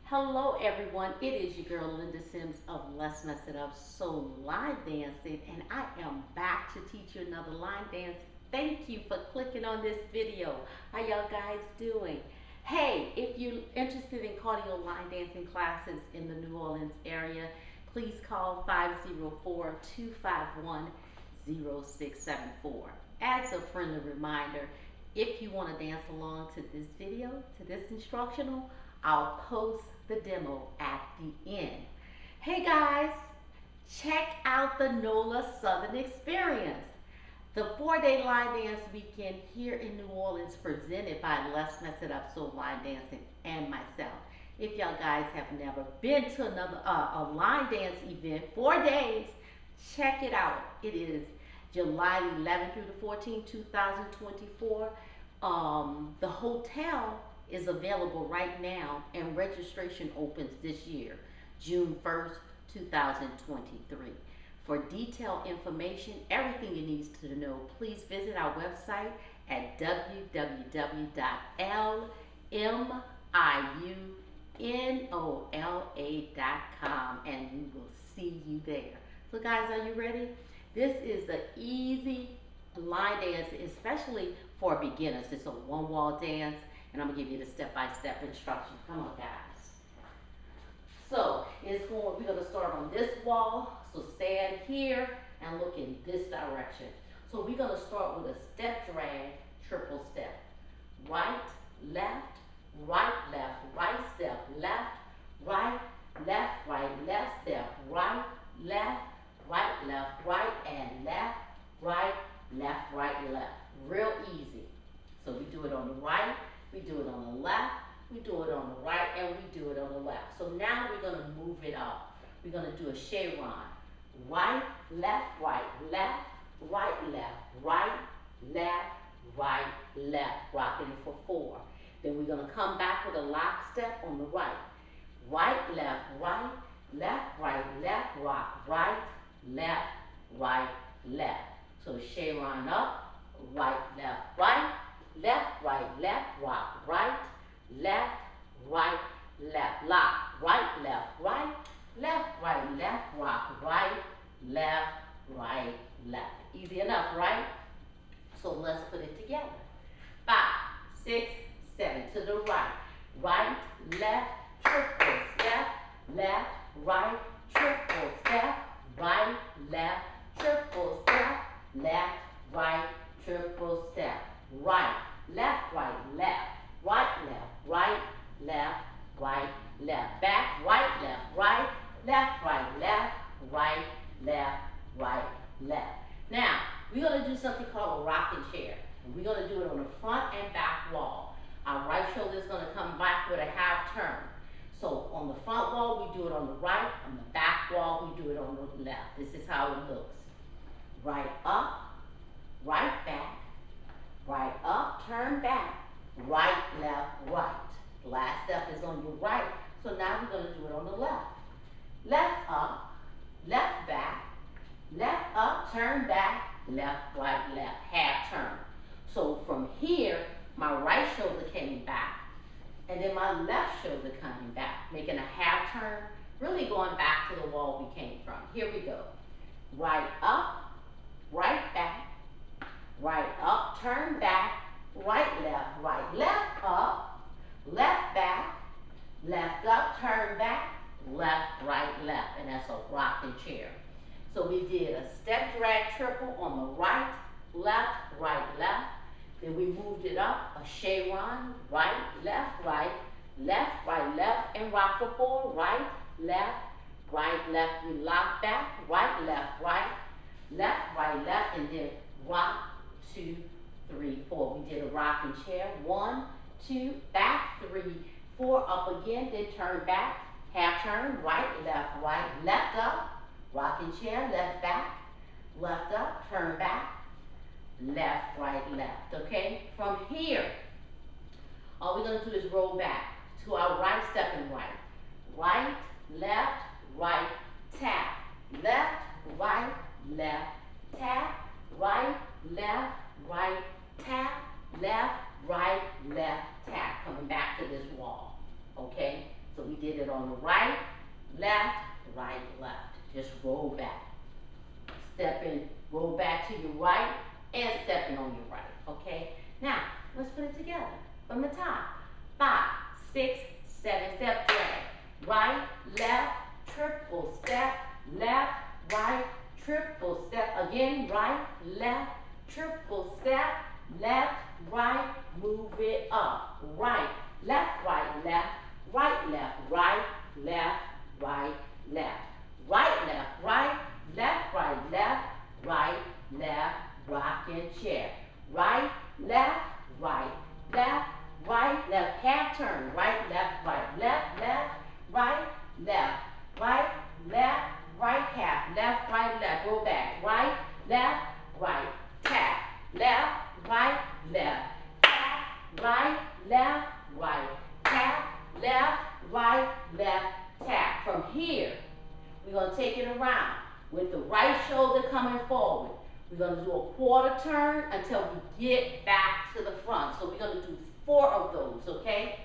Hello everyone, it is your girl Linda Sims of Let's Mess It Up So Line Dancing, and I am back to teach you another line dance. Thank you for clicking on this video. How y'all guys doing? Hey, if you're interested in cardio line dancing classes in the New Orleans area, please call 504-251-0674. As a friendly reminder, if you want to dance along to this video, to this instructional, I'll post the demo at the end. Hey guys, check out the NOLA Southern Experience, the 4-day line dance weekend here in New Orleans, presented by Let's Mess It Up So Line Dancing and myself. If y'all guys have never been to another a line dance event, 4 days, check it out. It is July 11th through the 14th, 2024. The hotel is available right now, and registration opens this year, June 1st, 2023. For detailed information, everything you need to know, please visit our website at www.LMIUNOLA.com, and we will see you there. So guys, are you ready? This is the easy line dance, especially for beginners. It's a one-wall dance, and I'm gonna give you the step-by-step instruction. Come on, guys. So we're gonna start on this wall. So stand here and look in this direction. So we're gonna start with a step drag, triple step. Right, left, right, left, right step, left, right, left, step, right, left, right, and left, right, left. Real easy. So we do it on the right, we do it on the left, we do it on the right, and we do it on the left. So now we're going to move it up. We're going to do a chevron. Right, left, left, right, left. Rocking it for 4. Then we're going to come back with a lock step on the right. Right, left, left, rock, right, left. So chevron up, right, left, left, rock, right, left, lock, right, left, rock, right, left. Easy enough, right? So let's put it together. 5, 6, 7, to the right. Right, left, triple step, left, right, triple step, right, left, triple step, left, right, triple step, right, left, left, back, right, left, left. Now, we're going to do something called a rocking chair. And we're going to do it on the front and back wall. Our right shoulder is going to come back with a half turn. So on the front wall, we do it on the right. On the back wall, we do it on the left. This is how it looks. Right up, right back, right up, turn back, right, left, right. Last step is on your right, so now we're going to do it on the left. Left up, left back, left up, turn back, left, left, half turn. So from here, my right shoulder came back, and then my left shoulder coming back, making a half turn, really going back to the wall we came from. Here we go. Right up, right back, right up, turn back, right, left up, left back, left up, turn back, left, left, and that's a rocking chair. So we did a step drag triple on the right, left, left. Then we moved it up, a chevron, right, left, and rock for 4, right, left. We lock back, right, left, and then rock, 2, 3, 4. We did a rocking chair, 1, 2, back, 3, 4, up again, then turn back, half turn, right, left up, rocking chair, left back, left up, turn back, left, okay? From here, all we're going to do is roll back to our right step and right, left, tap, left, tap, right, left, tap, left, tap, coming back to this wall, okay? So we did it on the right, left, right, left. Just roll back. Stepping, roll back to your right, and stepping on your right, okay? Now, let's put it together. From the top, 5, 6, 7, step drag. Right, left, triple step, left, right, triple step. Again, right, left, triple step, left, right, move it up. Right, left, right, left, right, left, right, left, right, left. Right, left, right, left, right, left, right, left, rocking chair. Right, left, right, left, right, left, half turn. Right, left, right, left, left, right, left, right, left, right, half, left, right, left, roll back. Right, left, right, tap, left, right, left, tap, right, left, right, tap, left, right, left, tap. From here, we're going to take it around with the right shoulder coming forward. We're going to do a quarter turn until we get back to the front. So we're going to do 4 of those, okay?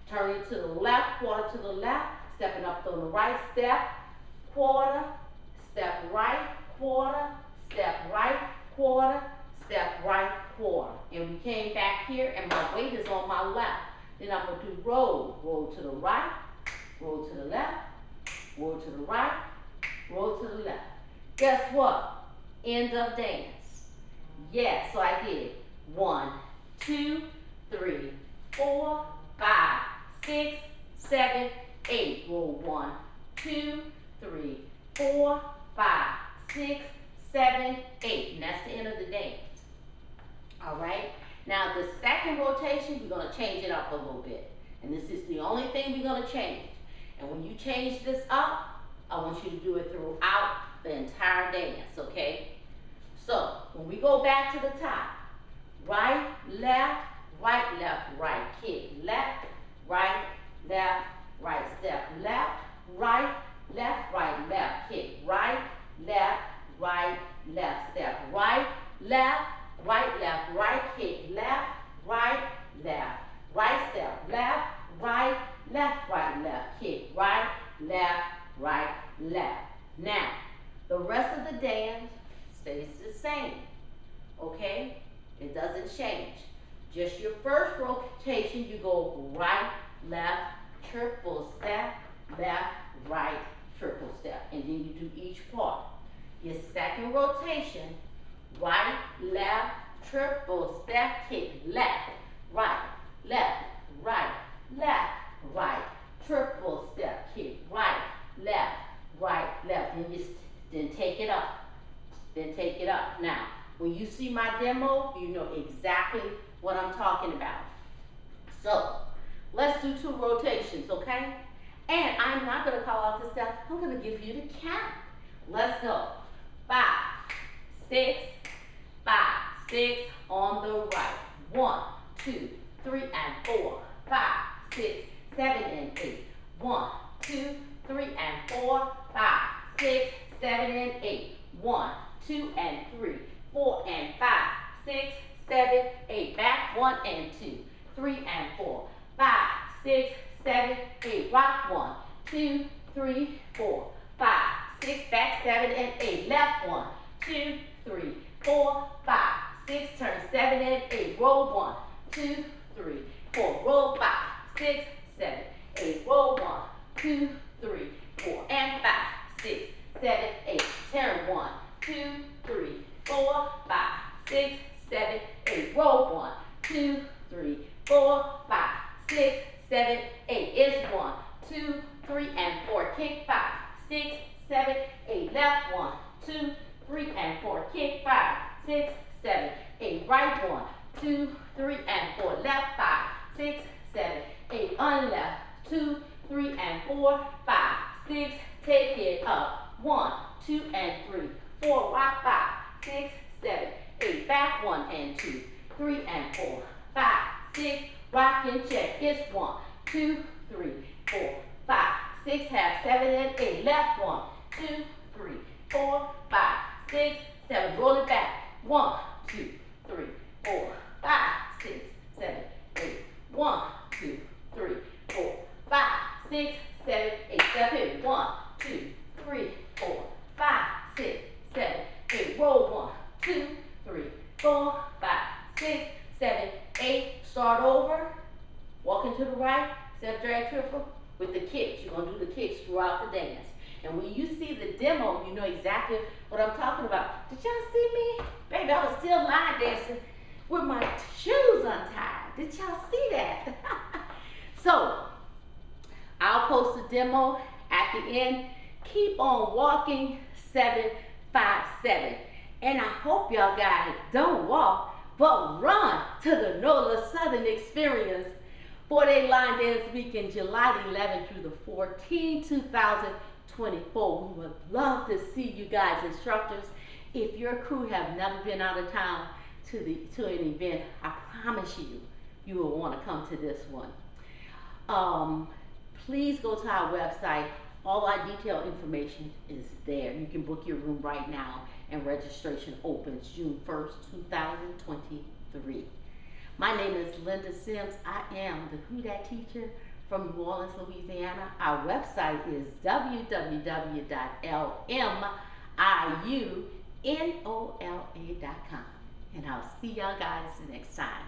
Turning to the left, quarter to the left, stepping up on the right step, quarter, step right, quarter, step right, quarter, step right, quarter. And we came back here and my weight is on my left. Then I'm going to do roll. Roll to the right, roll to the left, roll to the right, roll to the left. Guess what? End of dance. Yes, so I did 1, 2, 3, 4, 5, 6, 7, 8. Roll 1, 2, 3, 4, 5, 6, 7, 8. And that's the end of the dance. All right. Now the second rotation, we're going to change it up a little bit. And this is the only thing we're going to change. And when you change this up, I want you to do it throughout the entire dance, okay? So, when we go back to the top, right, left, right, kick, left, right, step, left, right, kick, right, left, step, right, kick, left, right, step, left, kick, right, left. Now, the rest of the dance stays the same, okay? It doesn't change. Just your first rotation, you go right, left, triple step, left, right, triple step. And then you do each part. Your second rotation, right, left, triple step, kick, left, right, triple step, kick, right, left. Then take it up. Now, when you see my demo, you know exactly what I'm talking about. So, let's do 2 rotations, okay? And I'm not going to call out the steps. I'm going to give you the count. Let's go. 5, 6, 5, 6 on the right. 1, 2, 3, and 4. 5, 6, 7, and 8. 1, 2, 3, and 4. 5, 6, 7, and 8. 1, 2, and 3, 4, and 5, 6, 7, 8. Back 1 and 2, 3 and 4, 5, 6, 7, 8. Rock 1, 2, 3, 4, 5, 6. Back 7 and 8. Left 1, 2, 3, 4, 5, 6. Turn 7 and 8. Roll 1, 2, 3, 4. Roll 5, 6, 7, 8. Roll 1, 2, 3, 4, and 5, 6, 7, 8. Turn 1, 2, 3, 4, 5, 6, 7, 8. Roll 1, 2, 3, 4, 5, 6, 7, 8. It's 1, 2, 3, and 4. Kick 5, 6, 7, 8. Left 1, 2, 3, and 4. Kick 5, 6, 7, 8. Right 1, 2, 3, and 4. Left 5, 6, 7, 8. On left 2, 3, and 4, 5, 6. Take it up. 1, 2, and 3, 4. Rock 5, 6, 7, 8. Back 1 and 2, 3 and 4, 5, 6. Rock and check. It's 1, 2, 3, 4, 5, 6. Half 7 and 8. Left 1, 2, 3, 4, 5, 6, 7. Roll it back. 1, 2, 3, 4, 5, 6, 7, 8. 1, 2, 3, 4, 5, 6. 6, 7, 8. Step in. 1, 2, 3, 4, 5, 6, 7, 8. Roll 1, 2, 3, 4, 5, 6, 7, 8. Start over. Walking to the right. Step, drag, triple with the kicks. You're going to do the kicks throughout the dance. And when you see the demo, you know exactly what I'm talking about. Did y'all see me? Baby, I was still line dancing with my shoes untied. Did y'all see that? So, I'll post the demo at the end. Keep on walking 757. And I hope y'all guys don't walk, but run to the NOLA Southern Experience 4-day line dance weekend, July 11th through the 14th, 2024. We would love to see you guys, instructors. If your crew have never been out of town to an event, I promise you, you will want to come to this one. Please go to our website. All our detailed information is there. You can book your room right now, and registration opens June 1st, 2023. My name is Linda Sims. I am the Who Dat teacher from New Orleans, Louisiana. Our website is www.LMIUNOLA.com. And I'll see y'all guys next time.